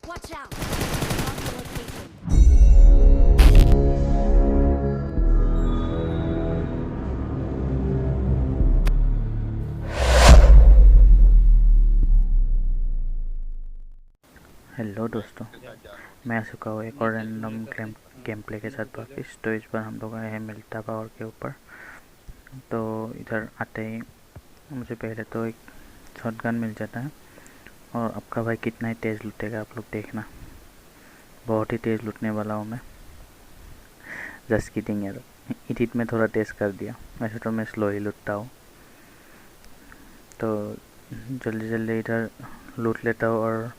Watch out! Mark the location. Hello दोस्तों, मैं आ चुका हूँ एक और रैंडम गेम प्ले के साथ वापस। तो इस बार हम लोग आए हैं मिल्टा पावर के ऊपर। तो इधर आते ही मुझे पहले तो एक शॉटगन मिल जाता है, और आपका भाई कितना ही तेज़ लूटेगा आप लोग देखना। बहुत ही तेज़ लूटने वाला हूँ मैं। जस्ट किडिंग यार, एडिट में थोड़ा तेज़ कर दिया, वैसे तो मैं स्लो ही लूटता हूँ। तो जल्दी जल्दी इधर लूट लेता हूँ, और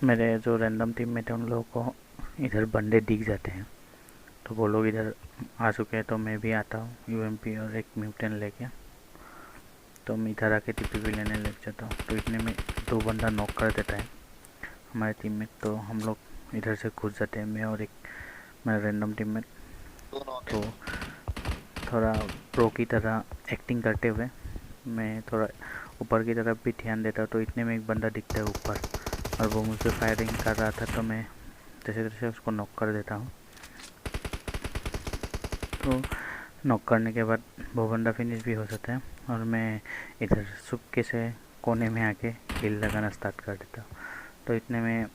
मेरे जो रैंडम टीम में थे उन लोगों को इधर बंदे दिख जाते हैं। तो वो लोग इधर आ चुके हैं, तो मैं भी आता हूँ यूएमपी और एक म्यूटेंट लेके। तो मैं इधर आके टीपीपी लेने लग जाता हूँ। तो इतने में दो बंदा नॉक कर देता है हमारे टीम में। तो हम लोग इधर से घुस जाते हैं, मैं और एक मेरा रैंडम टीम में। तो थोड़ा प्रो की तरह एक्टिंग करते हुए मैं थोड़ा ऊपर की तरफ भी ध्यान देता हूँ। तो इतने में एक बंदा दिखता है ऊपर, और वो मुझसे फायरिंग कर रहा था। तो मैं जैसे तैसे उसको नॉक कर देता हूँ। तो नॉक करने के बाद वो बंदा फिनिश भी हो जाता है, और मैं इधर चुपके से कोने में आके हिल लगाना स्टार्ट कर देता हूँ। तो इतने में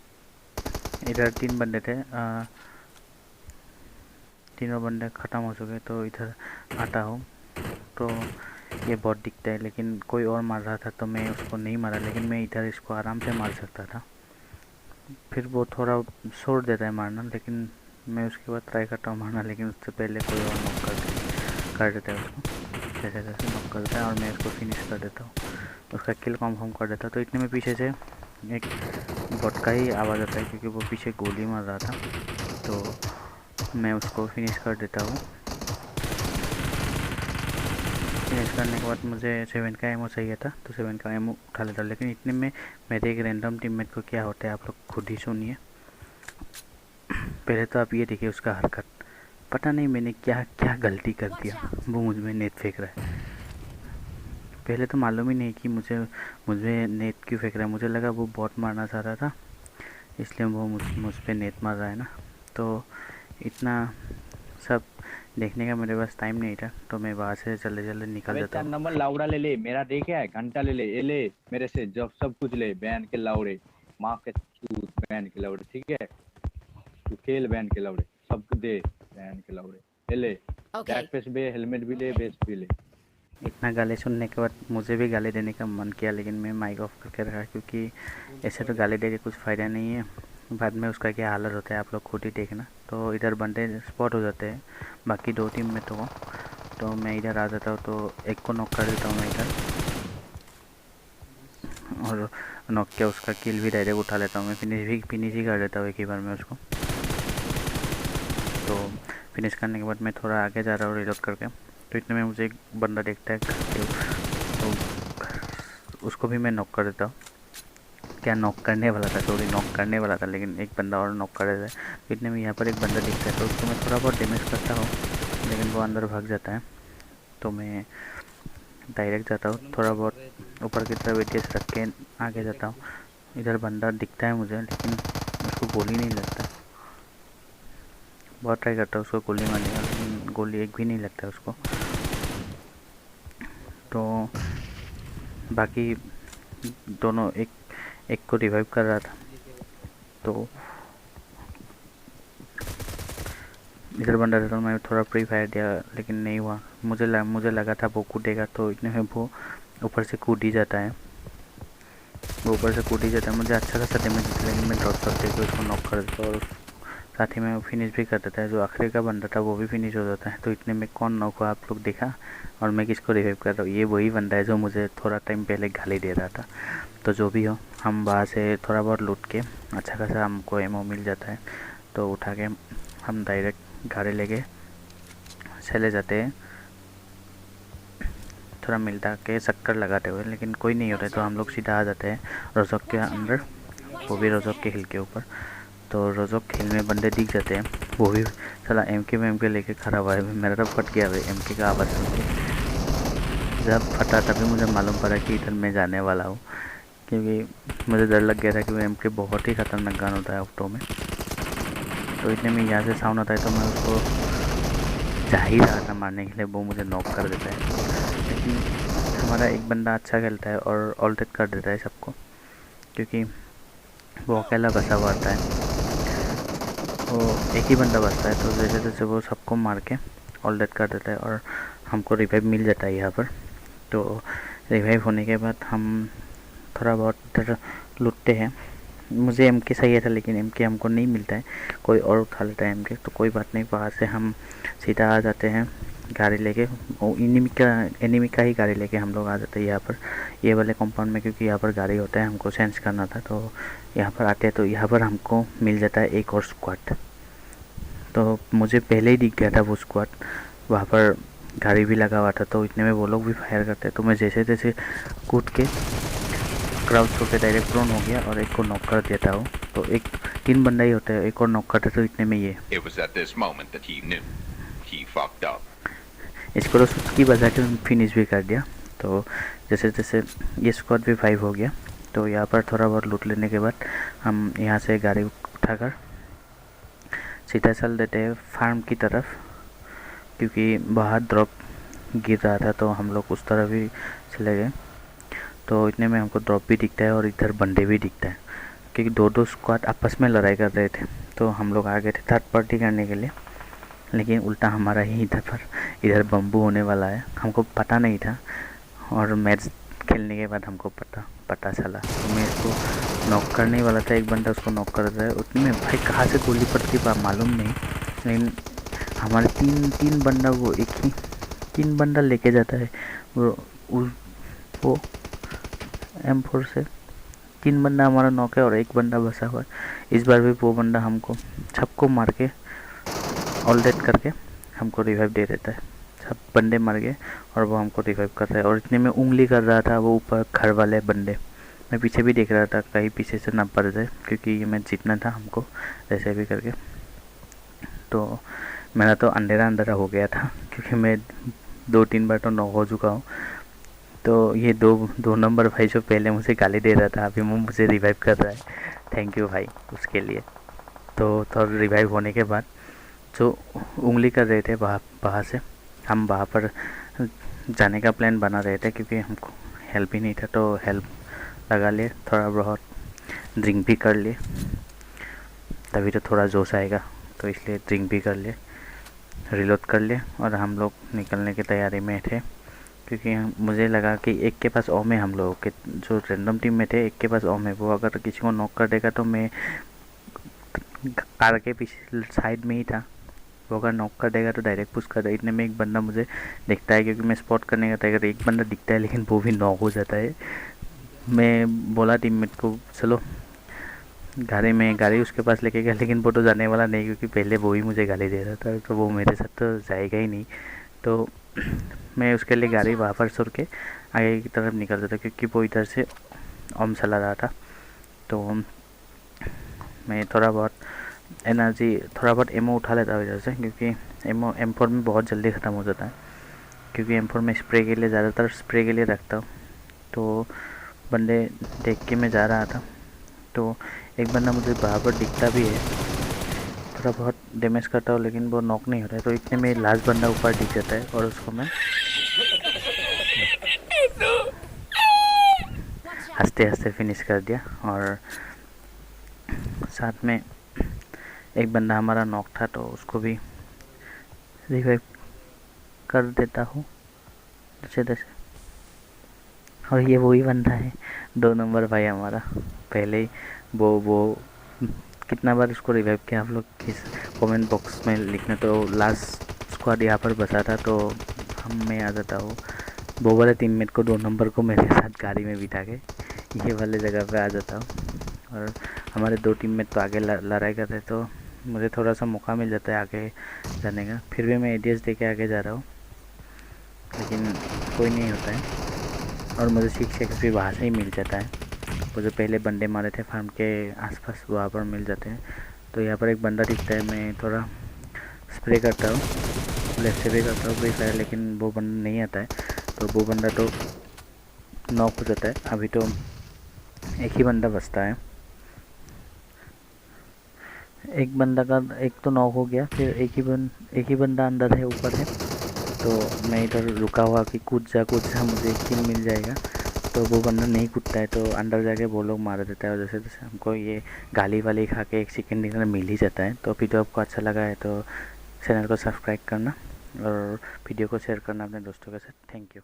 इधर तीन बंदे थे, तीनों बंदे ख़त्म हो चुके। तो इधर आता हूँ, तो ये बहुत दिखता है, लेकिन कोई और मार रहा था तो मैं उसको नहीं मारा, लेकिन मैं इधर इसको आराम से मार सकता था। फिर वो थोड़ा छोड़ देता है मारना, लेकिन मैं उसके बाद ट्राई करता हूँ मारना, लेकिन उससे पहले कोई और नॉक कर देता है उसको। जैसे जैसे नॉक करता है और मैं उसको फिनिश कर देता हूँ, उसका किल कंफर्म कर देता हूँ। तो इतने में पीछे से एक बॉट का ही आवाज़ आता है, क्योंकि वो पीछे गोली मार रहा था। तो मैं उसको फिनिश कर देता हूँ। फिनिश करने के बाद मुझे 7 का एमओ चाहिए था, तो 7 का एमओ उठा लेता हूँ। लेकिन इतने में मेरे एक रैंडम टीममेट को क्या होता है आप लोग खुद ही सुनिए। पहले तो आप ये देखिए उसका हरकत, पता नहीं मैंने क्या क्या गलती कर Watch दिया, out! वो मुझ में नेट फेंक रहा है। पहले तो मालूम ही नहीं कि मुझे नेट क्यों फेंक रहा है। मुझे लगा वो बॉट मारना चाह रहा था, इसलिए वो मुझ पे नेट मार रहा है ना। तो इतना सब देखने का मेरे पास टाइम नहीं था, तो मैं वहाँ से जल्दी जल्दी निकल अबे जाता 4 नंबर हूँ। लाउड़ा ले ले, मेरा देखे है घंटा ले ले, ये ले मेरे से जब सब कुछ ले, बैन के लाउड़े, माँ के चूत बैन के लाउड़े, ठीक है। तू खेल बैन के लाउड़े, सब दे बैन के लाउड़े, ये ले बैक Okay. पेस भी, हेलमेट भी ले, बेस भी ले। इतना गाली सुनने के बाद मुझे भी गाली देने का मन किया, लेकिन मैं माइक ऑफ करके रखा, क्योंकि ऐसे तो गाली दे के कुछ फ़ायदा नहीं है। बाद में उसका क्या हालत होता है आप लोग खुद ही देखना। तो इधर बंदे स्पॉट हो जाते हैं बाकी दो टीम में। तो मैं इधर आ जाता हूँ, तो एक को नॉक कर देता हूँ मैं इधर, और नॉक किया उसका किल भी डायरेक्ट उठा लेता हूँ मैं। फिनिश ही कर देता हूँ एक ही बार में उसको। तो फिनिश करने के बाद मैं थोड़ा आगे जा रहा हूँ रिलोड करके। तो इतने में मुझे एक बंदा देखता है करके, तो उसको भी मैं नॉक कर देता हूँ। क्या नॉक करने वाला था, सॉरी नॉक करने वाला था, लेकिन एक बंदा और नॉक कर देता है। तो इतने में यहाँ पर एक बंदा दिखता है, तो उसको मैं थोड़ा बहुत डैमेज करता हूँ, लेकिन वो अंदर भाग जाता है। तो मैं डायरेक्ट जाता हूँ, थोड़ा बहुत ऊपर की तरफ एटीएस रख के आगे जाता हूँ। इधर बंदा दिखता है मुझे, लेकिन उसको गोली नहीं लगता। बहुत ट्राई करता हूँ उसको गोली मारने का, लेकिन गोली एक भी नहीं लगता उसको। तो बाकी दोनों एक एक को रिवाइव कर रहा था। तो इधर बंदा था, तो मैं थोड़ा फ्री फायर दिया, लेकिन नहीं हुआ। मुझे लगा था वो कूदेगा, तो इतने में वो ऊपर से कूद ही जाता है। वो ऊपर से कूद ही जाता है, मुझे अच्छा खासा डैमेज देता है, लेकिन मैं ड्रॉप शॉट देकर उसको नॉक कर देता हूँ, और साथ ही में फिनिश भी कर देता है। जो आखिरी का बंदा था वो भी फिनिश हो जाता है। तो इतने में कौन नॉक हुआ आप लोग देखा, और मैं किसको रिवाइव कर रहा हूँ। ये वही बंदा है जो मुझे थोड़ा टाइम पहले गाली दे रहा था। तो जो भी हो, हम वहाँ से थोड़ा बहुत लूट के अच्छा खासा हमको एमओ मिल जाता है। तो उठा के हम डायरेक्ट गाड़ी लेके चले जाते हैं, थोड़ा मिलता के चक्कर लगाते हुए। लेकिन कोई नहीं होता है, Watch तो हम out! लोग सीधा आ जाते हैं रोजोक के Watch अंदर, out! Watch वो भी out रोजोक के ahead! हिल के ऊपर। तो रोजोक हिल में बंदे दिख जाते हैं, वो भी चला एम के लेके खड़ा हुआ है। मेरा तो फट गया भाई एम के का आवाज़ सुन के। जब फटा तभी मुझे मालूम पड़ा कि इधर मैं जाने वाला हूँ। क्योंकि मुझे डर लग गया था कि वो एम के बहुत ही ख़तरनाक गन होता है ऑक्टो में। तो इतने में यहाँ से साउंड आता है तो मैं उसको जा ही रहा था मारने के लिए, वो मुझे नॉक कर देता है। लेकिन हमारा एक बंदा अच्छा खेलता है और ऑल्टेट कर देता है सबको, क्योंकि वो अकेला बसा हुआ आता है। वो एक ही बंदा बचता है, तो जैसे जैसे वो सबको मार के ऑल्टेट कर देता है और हमको रिवाइव मिल जाता है यहाँ पर। तो रिवाइव होने के बाद हम थोड़ा बहुत इधर लूटते हैं। मुझे एम के चाहिए था लेकिन एम के हमको नहीं मिलता है, कोई और उठा लेता है एम के। तो कोई बात नहीं, वहाँ से हम सीधा आ जाते हैं गाड़ी लेके। वो एनिमी का ही गाड़ी लेके हम लोग आ जाते हैं यहाँ पर, ये वाले कंपाउंड में, क्योंकि यहाँ पर गाड़ी होता है, हमको चेंज करना था। तो यहाँ पर आते हैं तो यहाँ पर हमको मिल जाता है एक और स्क्वाड। तो मुझे पहले ही दिख गया था वो स्क्वाड, वहाँ पर गाड़ी भी लगा हुआ था। तो इतने में वो लोग भी फायर करते हैं, तो मैं जैसे जैसे कूद के क्राउड होकर डायरेक्ट प्रोन हो गया और एक को नॉक कर देता हूँ। तो एक 3 बंदा ही होता है, एक और नॉक करता। तो इतने में ये इसको तो सुस्की बजा के फिनिश भी कर दिया। तो जैसे जैसे ये स्क्वाड भी 5 हो गया। तो यहाँ पर थोड़ा बहुत लूट लेने के बाद हम यहाँ से गाड़ी उठाकर सीधा चल देते हैं फार्म की तरफ, क्योंकि बाहर ड्रॉप गिर रहा था तो हम लोग उस तरफ ही चले गए। तो इतने में हमको ड्रॉप भी दिखता है और इधर बंदे भी दिखता है, क्योंकि दो स्क्वाड आपस में लड़ाई कर रहे थे। तो हम लोग आ गए थे थर्ड पार्टी करने के लिए, लेकिन उल्टा हमारा ही इधर बम्बू होने वाला है, हमको पता नहीं था। और मैच खेलने के बाद हमको पता चला। तो मैं इसको नॉक करने वाला था, एक बंदा उसको नॉक कर रहा है। उतने में भाई कहाँ से गोली पड़ती है मालूम नहीं, लेकिन हमारे तीन बंदा, वो एक ही 3 बंदा लेके जाता है वो M4 से। 3 बंदा हमारा नॉक है और एक बंदा बसा हुआ है। इस बार भी वो बंदा हमको सबको मार के ऑल्टेट करके हमको रिवाइव दे देता है। सब बंदे मर गए और वो हमको रिवाइव कर रहा है। और इतने में उंगली कर रहा था वो ऊपर घर वाले बंदे। मैं पीछे भी देख रहा था कहीं पीछे से ना पड़ जाए, क्योंकि ये मैच जीतना था हमको जैसे भी करके। तो मेरा तो अंधेरा हो गया था, क्योंकि मैं 2-3 बार तो नॉक हो चुका हूँ। तो ये दो नंबर भाई जो पहले मुझे गाली दे रहा था, अभी वो मुझे रिवाइव कर रहा है। थैंक यू भाई उसके लिए। तो थोड़ा रिवाइव होने के बाद जो उंगली कर रहे थे वहाँ से हम वहाँ पर जाने का प्लान बना रहे थे, क्योंकि हमको हेल्प ही नहीं था। तो हेल्प लगा लिए, थोड़ा बहुत ड्रिंक भी कर लिए, तभी तो थोड़ा जोश आएगा। तो इसलिए ड्रिंक भी कर लिए, रिलोड कर लिए और हम लोग निकलने की तैयारी में थे। क्योंकि मुझे लगा कि एक के पास ओम है, हम लोग के जो रैंडम टीम में थे एक के पास ओम है। वो अगर किसी को नॉक कर देगा तो मैं कार के पीछे साइड में ही था, वो अगर नॉक कर देगा तो डायरेक्ट पुश कर देगा। इतने में एक बंदा मुझे दिखता है, क्योंकि मैं स्पॉट करने का टाइगर, एक बंदा दिखता है लेकिन वो भी नॉक हो जाता है। मैं बोला टीममेट को चलो गाड़ी उसके पास लेके गया, लेकिन वो तो जाने वाला नहीं, क्योंकि पहले वो ही मुझे गाली दे रहा था। तो वो मेरे साथ तो जाएगा ही नहीं। तो मैं उसके लिए गाड़ी वहाँ पर छोड़ के आगे की तरफ निकल जाता, क्योंकि वो इधर से ओम चला रहा था। तो मैं थोड़ा बहुत एनर्जी, थोड़ा बहुत एमओ उठा लेता हूँ इधर से, क्योंकि एमओ M4 में बहुत जल्दी ख़त्म हो जाता है। क्योंकि M4 में स्प्रे के लिए ज़्यादातर स्प्रे के लिए रखता हूँ। तो बंदे देख के मैं जा रहा था, तो एक बंदा मुझे बराबर दिखता भी है, थोड़ा बहुत डैमेज करता हूँ, लेकिन वो नॉक नहीं होता है। तो इतने में लास्ट बंदा ऊपर दिख जाता है और उसको मैं हंसते हंसते फिनिश कर दिया। और साथ में एक बंदा हमारा नॉक था, तो उसको भी रिवाइव कर देता हूँ जैसे तैसे। और ये वही बंदा है 2 नंबर भाई हमारा, पहले ही वो कितना बार उसको रिवाइव किया आप लोग किस कमेंट बॉक्स में लिखना। तो लास्ट स्क्वाड यहाँ पर बचा था, तो मैं आ जाता हूँ। वो वाले टीममेट को 2 नंबर को मेरे साथ गाड़ी में बिठा के ये वाले जगह पे आ जाता हूँ। और हमारे 2 टीममेट तो आगे लड़ाई कर रहे, तो मुझे थोड़ा सा मौका मिल जाता है आगे जाने का। फिर भी मैं एडीएस दे के आगे जा रहा हूँ, लेकिन कोई नहीं होता है। और मुझे 6x भी वहाँ से ही मिल जाता है, वो जो पहले बंदे मारे थे फार्म के आसपास वहाँ पर मिल जाते हैं। तो यहाँ पर एक बंदा दिखता है, मैं थोड़ा स्प्रे करता हूँ, लेफ्ट से भी करता हूँ फ्री फायर, लेकिन वो बंदा नहीं आता है। तो वो बंदा तो नॉक हो जाता है। अभी तो एक ही बंदा बचता है। एक बंदा का एक तो नॉक हो गया, फिर एक ही बंदा अंदर है, ऊपर है। तो मैं इधर रुका हुआ कि कूद जा मुझे एक किल मिल जाएगा। तो वो बंदा नहीं कूदता है, तो अंदर जाके वो लोग मार देता है, और जैसे जैसे हमको ये गाली वाली खा के एक चिकन डिनर मिल ही जाता है। तो वीडियो आपको अच्छा लगा है तो चैनल को सब्सक्राइब करना और वीडियो को शेयर करना अपने दोस्तों के साथ। Thank you.